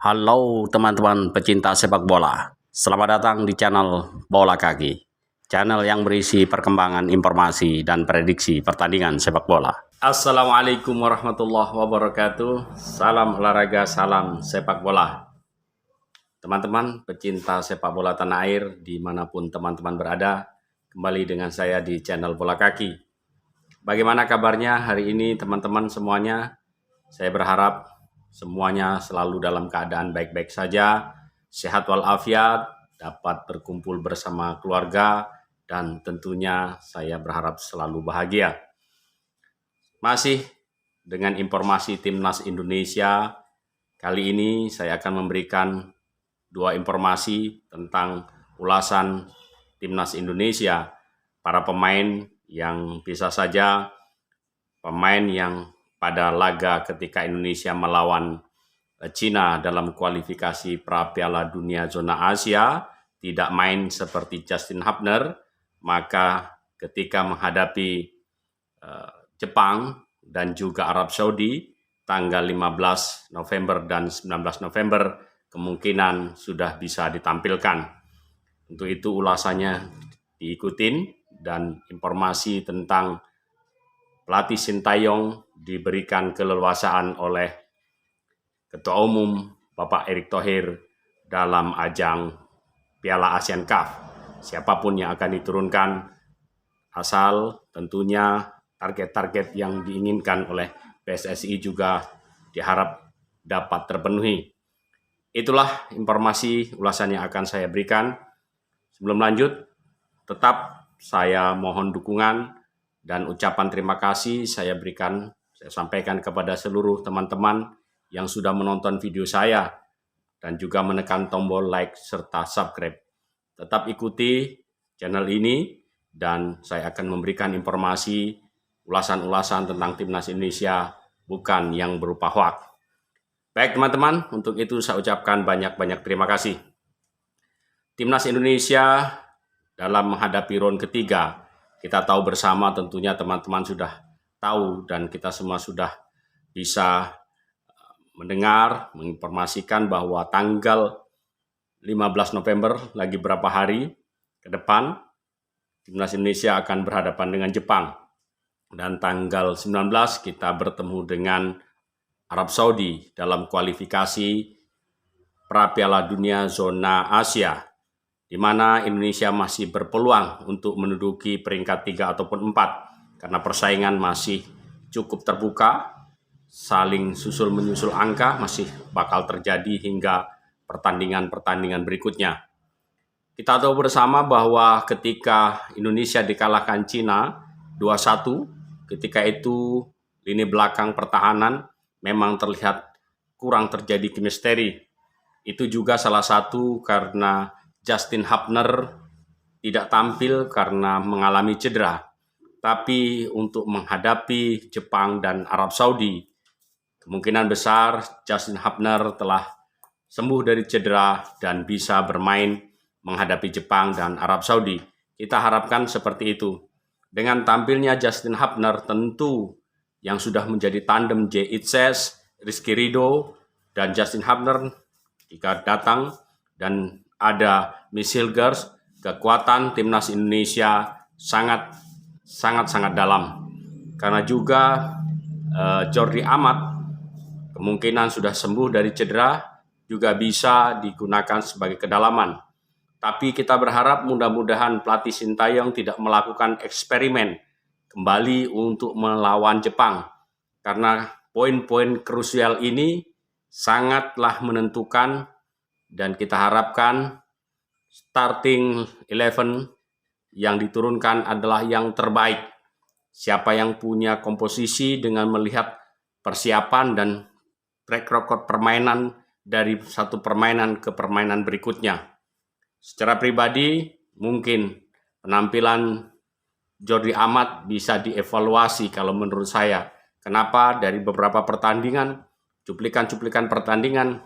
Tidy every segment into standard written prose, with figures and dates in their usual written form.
Halo teman-teman pecinta sepak bola, selamat datang di channel Bola Kaki, channel yang berisi perkembangan informasi dan prediksi pertandingan sepak bola. Assalamualaikum warahmatullahi wabarakatuh, salam olahraga, salam sepak bola. Teman-teman pecinta sepak bola tanah air dimanapun teman-teman berada, kembali dengan saya di channel Bola Kaki. Bagaimana kabarnya hari ini teman-teman semuanya? Saya berharap semuanya selalu dalam keadaan baik-baik saja, sehat walafiat, dapat berkumpul bersama keluarga, dan tentunya saya berharap selalu bahagia. Masih dengan informasi Timnas Indonesia, kali ini saya akan memberikan dua informasi tentang ulasan Timnas Indonesia, para pemain yang bisa saja pemain yang pada laga ketika Indonesia melawan Cina dalam kualifikasi pra-Piala Dunia zona Asia tidak main seperti Justin Hubner, maka ketika menghadapi Jepang dan juga Arab Saudi tanggal 15 November dan 19 November kemungkinan sudah bisa ditampilkan. Untuk itu ulasannya diikutin dan informasi tentang pelatih Sintayong diberikan keleluasaan oleh Ketua Umum Bapak Erick Thohir dalam ajang Piala ASEAN Cup. Siapapun yang akan diturunkan, asal tentunya target-target yang diinginkan oleh PSSI juga diharap dapat terpenuhi. Itulah informasi ulasan yang akan saya berikan. Sebelum lanjut, tetap saya mohon dukungan dan ucapan terima kasih saya sampaikan kepada seluruh teman-teman yang sudah menonton video saya dan juga menekan tombol like serta subscribe. Tetap ikuti channel ini dan saya akan memberikan informasi ulasan-ulasan tentang Timnas Indonesia bukan yang berupa hoax. Baik teman-teman, untuk itu saya ucapkan banyak-banyak terima kasih. Timnas Indonesia dalam menghadapi round ketiga, kita tahu bersama tentunya teman-teman sudah tahu dan kita semua sudah bisa mendengar, menginformasikan bahwa tanggal 15 November lagi berapa hari ke depan Timnas Indonesia akan berhadapan dengan Jepang. Dan tanggal 19 kita bertemu dengan Arab Saudi dalam kualifikasi pra-Piala Dunia zona Asia, di mana Indonesia masih berpeluang untuk menduduki peringkat 3 ataupun 4 karena persaingan masih cukup terbuka, saling susul-menyusul angka masih bakal terjadi hingga pertandingan-pertandingan berikutnya. Kita tahu bersama bahwa ketika Indonesia dikalahkan Cina 2-1, ketika itu lini belakang pertahanan memang terlihat kurang terjadi chemistry. Itu juga salah satu karena Justin Hubner tidak tampil karena mengalami cedera. Tapi untuk menghadapi Jepang dan Arab Saudi, kemungkinan besar Justin Hubner telah sembuh dari cedera dan bisa bermain menghadapi Jepang dan Arab Saudi. Kita harapkan seperti itu. Dengan tampilnya Justin Hubner, tentu yang sudah menjadi tandem Jay Itzes, Rizky Ridho, dan Justin Hubner jika datang dan ada Miss Hilgers, kekuatan Timnas Indonesia sangat dalam. Karena juga Jordi Amat kemungkinan sudah sembuh dari cedera, juga bisa digunakan sebagai kedalaman. Tapi kita berharap mudah-mudahan pelatih Sintayong tidak melakukan eksperimen kembali untuk melawan Jepang. Karena poin-poin krusial ini sangatlah menentukan dan kita harapkan starting 11 yang diturunkan adalah yang terbaik. Siapa yang punya komposisi dengan melihat persiapan dan track record permainan dari satu permainan ke permainan berikutnya. Secara pribadi mungkin penampilan Jordi Amat bisa dievaluasi kalau menurut saya. Kenapa? Dari beberapa pertandingan, cuplikan-cuplikan pertandingan,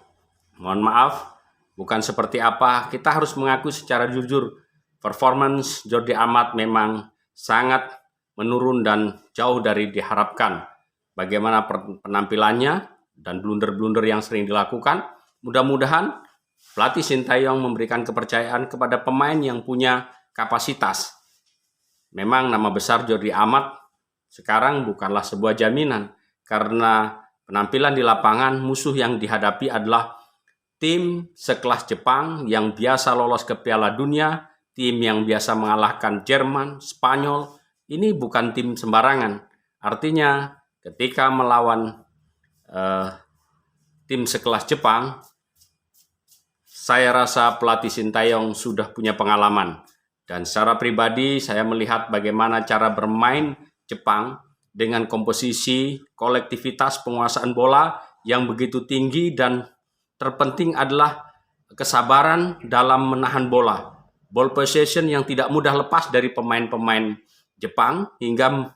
mohon maaf, bukan seperti apa. Kita harus mengaku secara jujur, performance Jordi Amat memang sangat menurun dan jauh dari diharapkan. Bagaimana penampilannya dan blunder-blunder yang sering dilakukan, mudah-mudahan pelatih Sintayong memberikan kepercayaan kepada pemain yang punya kapasitas. Memang nama besar Jordi Amat sekarang bukanlah sebuah jaminan, karena penampilan di lapangan musuh yang dihadapi adalah tim sekelas Jepang yang biasa lolos ke Piala Dunia, tim yang biasa mengalahkan Jerman, Spanyol. Ini bukan tim sembarangan. Artinya ketika melawan tim sekelas Jepang, saya rasa pelatih Sintayong sudah punya pengalaman. Dan secara pribadi saya melihat bagaimana cara bermain Jepang dengan komposisi, kolektivitas, penguasaan bola yang begitu tinggi, dan terpenting adalah kesabaran dalam menahan bola. Ball possession yang tidak mudah lepas dari pemain-pemain Jepang hingga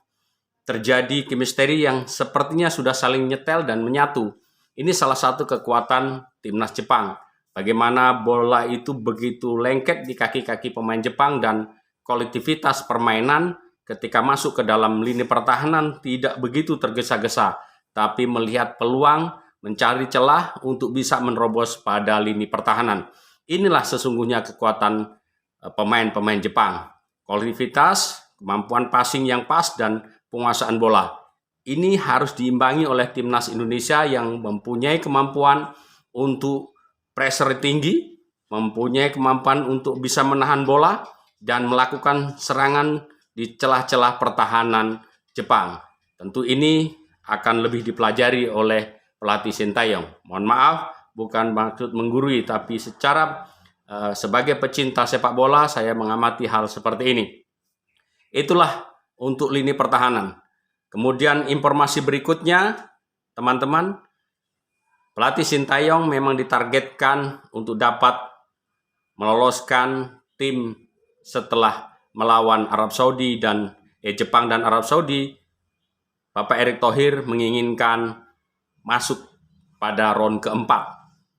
terjadi chemistry yang sepertinya sudah saling nyetel dan menyatu. Ini salah satu kekuatan timnas Jepang. Bagaimana bola itu begitu lengket di kaki-kaki pemain Jepang, dan kolektivitas permainan ketika masuk ke dalam lini pertahanan tidak begitu tergesa-gesa, tapi melihat peluang, mencari celah untuk bisa menerobos pada lini pertahanan. Inilah sesungguhnya kekuatan pemain-pemain Jepang. Kolektivitas, kemampuan passing yang pas, dan penguasaan bola. Ini harus diimbangi oleh timnas Indonesia yang mempunyai kemampuan untuk pressure tinggi, mempunyai kemampuan untuk bisa menahan bola dan melakukan serangan di celah-celah pertahanan Jepang. Tentu ini akan lebih dipelajari oleh pelatih Sintayong. Mohon maaf, bukan maksud menggurui, tapi sebagai pecinta sepak bola, saya mengamati hal seperti ini. Itulah untuk lini pertahanan. Kemudian informasi berikutnya, teman-teman, pelatih Sintayong memang ditargetkan untuk dapat meloloskan tim setelah melawan Arab Saudi dan Jepang dan Arab Saudi. Bapak Erick Thohir menginginkan masuk pada round keempat.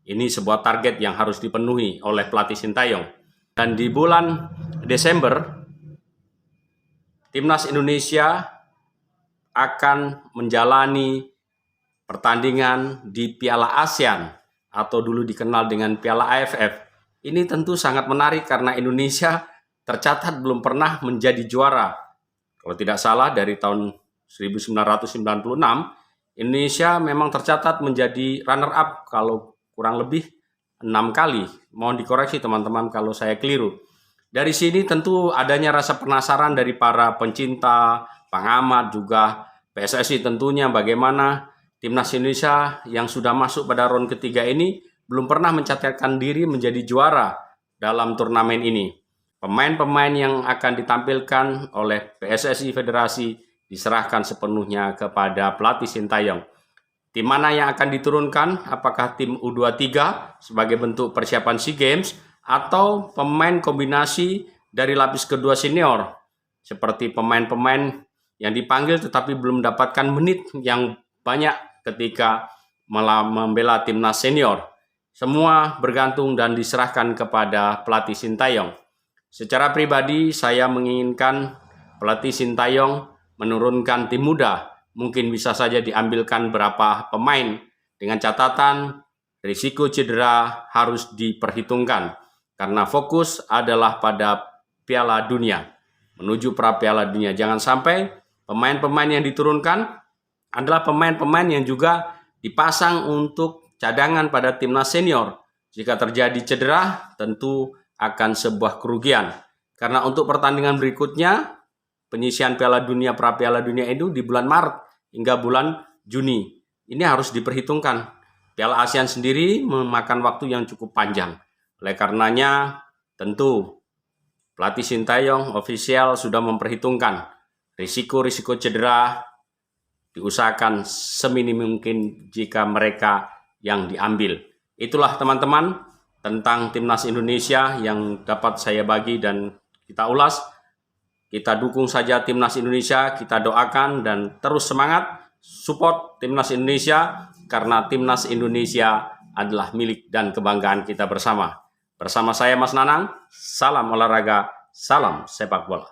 Ini sebuah target yang harus dipenuhi oleh pelatih Sintayong. Dan di bulan Desember, timnas Indonesia akan menjalani pertandingan di Piala ASEAN atau dulu dikenal dengan Piala AFF. Ini tentu sangat menarik karena Indonesia tercatat belum pernah menjadi juara. Kalau tidak salah dari tahun 1996, Indonesia memang tercatat menjadi runner up kalau kurang lebih 6 kali. Mohon dikoreksi teman-teman kalau saya keliru. Dari sini tentu adanya rasa penasaran dari para pencinta, pengamat, juga PSSI tentunya, bagaimana timnas Indonesia yang sudah masuk pada round ketiga ini belum pernah mencatatkan diri menjadi juara dalam turnamen ini. Pemain-pemain yang akan ditampilkan oleh PSSI Federasi diserahkan sepenuhnya kepada pelatih Sintayong. Tim mana yang akan diturunkan? Apakah tim U23 sebagai bentuk persiapan SEA Games, atau pemain kombinasi dari lapis kedua senior, seperti pemain-pemain yang dipanggil tetapi belum mendapatkan menit yang banyak ketika membela timnas senior. Semua bergantung dan diserahkan kepada pelatih Sintayong. Secara pribadi saya menginginkan pelatih Sintayong menurunkan tim muda. Mungkin bisa saja diambilkan berapa pemain dengan catatan risiko cedera harus diperhitungkan, karena fokus adalah pada Piala Dunia, menuju pra Piala Dunia. Jangan sampai pemain-pemain yang diturunkan adalah pemain-pemain yang juga dipasang untuk cadangan pada timnas senior. Jika terjadi cedera, tentu akan sebuah kerugian. Karena untuk pertandingan berikutnya, penyisian Piala Dunia, pra Piala Dunia itu di bulan Maret hingga bulan Juni. Ini harus diperhitungkan. Piala ASEAN sendiri memakan waktu yang cukup panjang. Oleh karenanya, tentu pelatih Sintayong ofisial sudah memperhitungkan risiko-risiko cedera, diusahakan seminim mungkin jika mereka yang diambil. Itulah teman-teman tentang timnas Indonesia yang dapat saya bagi dan kita ulas. Kita dukung saja timnas Indonesia, kita doakan dan terus semangat support timnas Indonesia, karena timnas Indonesia adalah milik dan kebanggaan kita bersama. Bersama saya Mas Nanang, salam olahraga, salam sepak bola.